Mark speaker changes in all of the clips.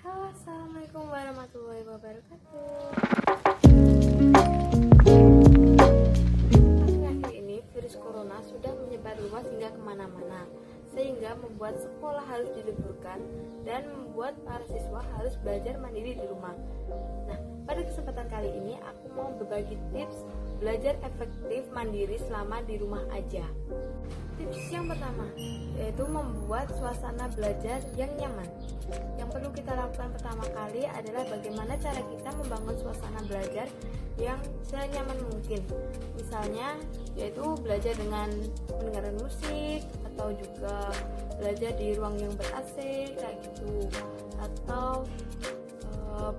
Speaker 1: Halo, assalamualaikum warahmatullahi wabarakatuh. Akhir-akhir ini virus corona sudah menyebar luas hingga kemana-mana, sehingga membuat sekolah harus diliburkan dan membuat para siswa harus belajar mandiri di rumah. Nah, pada kesempatan kali ini aku mau berbagi tips belajar efektif mandiri selama di rumah aja. Tips yang pertama yaitu membuat suasana belajar yang nyaman. Yang perlu kita lakukan pertama kali adalah bagaimana cara kita membangun suasana belajar yang senyaman mungkin. Misalnya yaitu belajar dengan mendengarkan musik atau juga belajar di ruang yang ber-AC kayak gitu, atau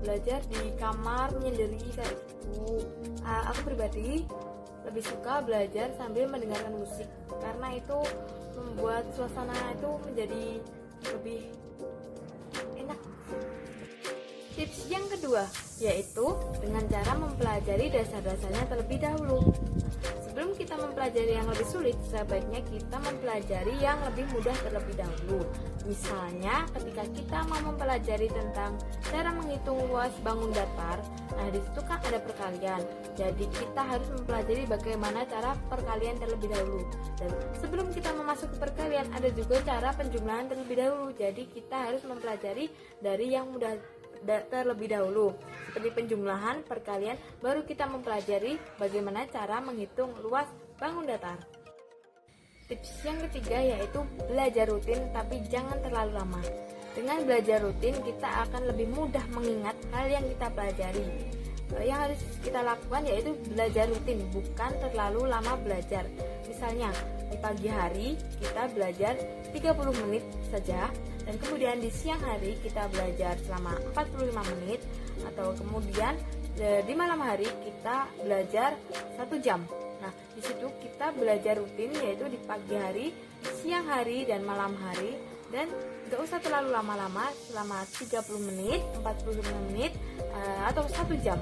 Speaker 1: belajar di kamar menyendiri kayak gitu. Aku pribadi lebih suka belajar sambil mendengarkan musik karena itu membuat suasana itu menjadi lebih enak. Tips yang kedua yaitu dengan cara mempelajari dasar-dasarnya terlebih dahulu. Sebelum kita mempelajari yang lebih sulit, sebaiknya kita mempelajari yang lebih mudah terlebih dahulu. Misalnya, ketika kita mau mempelajari tentang cara menghitung luas bangun datar, nah di situ kan ada perkalian. Jadi kita harus mempelajari bagaimana cara perkalian terlebih dahulu. Dan sebelum kita memasuki perkalian, ada juga cara penjumlahan terlebih dahulu. Jadi kita harus mempelajari dari yang mudah terlebih dahulu, seperti penjumlahan, perkalian, baru kita mempelajari bagaimana cara menghitung luas bangun datar. Tips yang ketiga yaitu belajar rutin tapi jangan terlalu lama. Dengan belajar rutin kita akan lebih mudah mengingat hal yang kita pelajari. Yang harus kita lakukan yaitu belajar rutin, bukan terlalu lama belajar. Misalnya di pagi hari kita belajar 30 menit saja, dan kemudian di siang hari kita belajar selama 45 menit, atau kemudian di malam hari kita belajar 1 jam. Nah, di situ kita belajar rutin yaitu di pagi hari, siang hari, dan malam hari, dan gak usah terlalu lama-lama, selama 30 menit, 45 menit, atau 1 jam.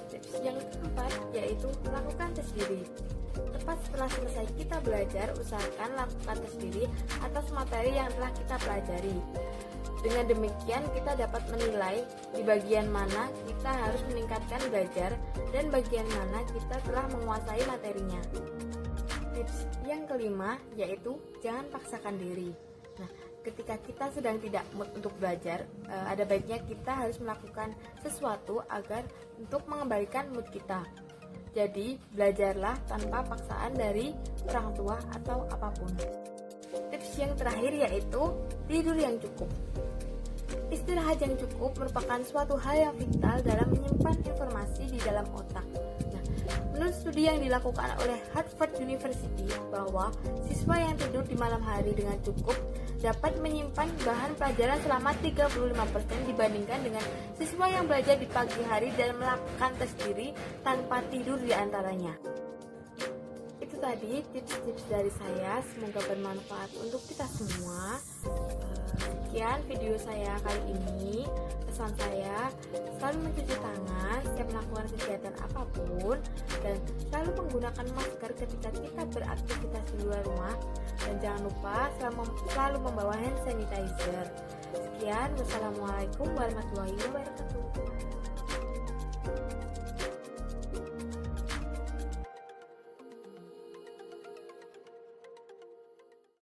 Speaker 1: Tips yang keempat yaitu lakukan tes diri. Tepat setelah selesai kita belajar, usahakan lakukan tes diri atas materi yang telah kita pelajari. Dengan demikian kita dapat menilai di bagian mana kita harus meningkatkan belajar dan bagian mana kita telah menguasai materinya. Tips yang kelima yaitu jangan paksakan diri. Nah, ketika kita sedang tidak mood untuk belajar, ada baiknya kita harus melakukan sesuatu agar untuk mengembalikan mood kita. Jadi, belajarlah tanpa paksaan dari orang tua atau apapun. Tips yang terakhir yaitu tidur yang cukup. Istirahat yang cukup merupakan suatu hal yang vital dalam menyimpan informasi di dalam otak. Nah, menurut studi yang dilakukan oleh Harvard University bahwa siswa yang tidur di malam hari dengan cukup dapat menyimpan bahan pelajaran selama 35% dibandingkan dengan siswa yang belajar di pagi hari dan melakukan tes diri tanpa tidur di antaranya. Itu tadi tips-tips dari saya, semoga bermanfaat untuk kita semua. Sekian video saya kali ini. Pesan saya, selalu mencuci tangan setiap melakukan kegiatan apapun, dan selalu menggunakan masker ketika kita beraktivitas di luar rumah, dan jangan lupa selalu membawa hand sanitizer. Sekian, wassalamualaikum warahmatullahi wabarakatuh.